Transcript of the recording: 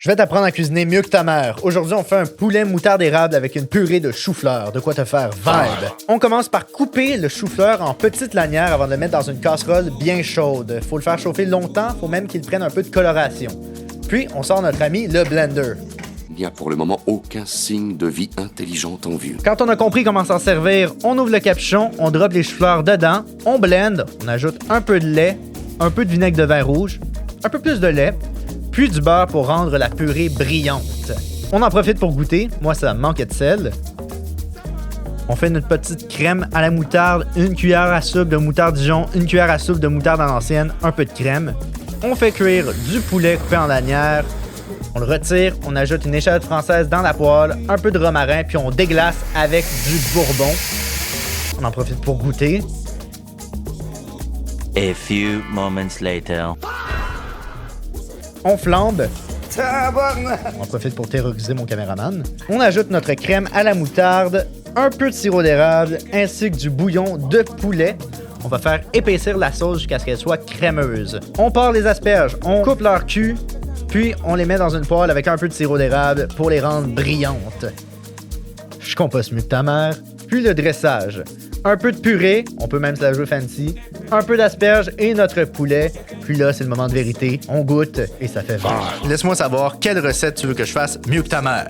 Je vais t'apprendre à cuisiner mieux que ta mère. Aujourd'hui, on fait un poulet moutarde érable avec une purée de chou-fleur. De quoi te faire vibe. On commence par couper le chou-fleur en petites lanières avant de le mettre dans une casserole bien chaude. Faut le faire chauffer longtemps, faut même qu'il prenne un peu de coloration. Puis, on sort notre ami le blender. Il n'y a pour le moment aucun signe de vie intelligente en vue. Quand on a compris comment s'en servir, on ouvre le capuchon, on drop les chou-fleurs dedans, on blende, on ajoute un peu de lait, un peu de vinaigre de vin rouge, un peu plus de lait, puis du beurre pour rendre la purée brillante. On en profite pour goûter. Moi, ça manquait de sel. On fait notre petite crème à la moutarde, une cuillère à soupe de moutarde Dijon, une cuillère à soupe de moutarde à l'ancienne, un peu de crème. On fait cuire du poulet coupé en lanières. On le retire, on ajoute une échalote française dans la poêle, un peu de romarin, puis on déglace avec du bourbon. On en profite pour goûter. A few moments later. On flambe. On en profite pour terroriser mon caméraman. On ajoute notre crème à la moutarde, un peu de sirop d'érable, ainsi que du bouillon de poulet. On va faire épaissir la sauce jusqu'à ce qu'elle soit crémeuse. On part les asperges, on coupe leur cul, puis on les met dans une poêle avec un peu de sirop d'érable pour les rendre brillantes. Je composte mieux que ta mère. Puis le dressage. Un peu de purée, on peut même se la jouer fancy. Un peu d'asperges et notre poulet. Puis là, c'est le moment de vérité. On goûte et ça fait vert. Laisse-moi savoir quelle recette tu veux que je fasse mieux que ta mère.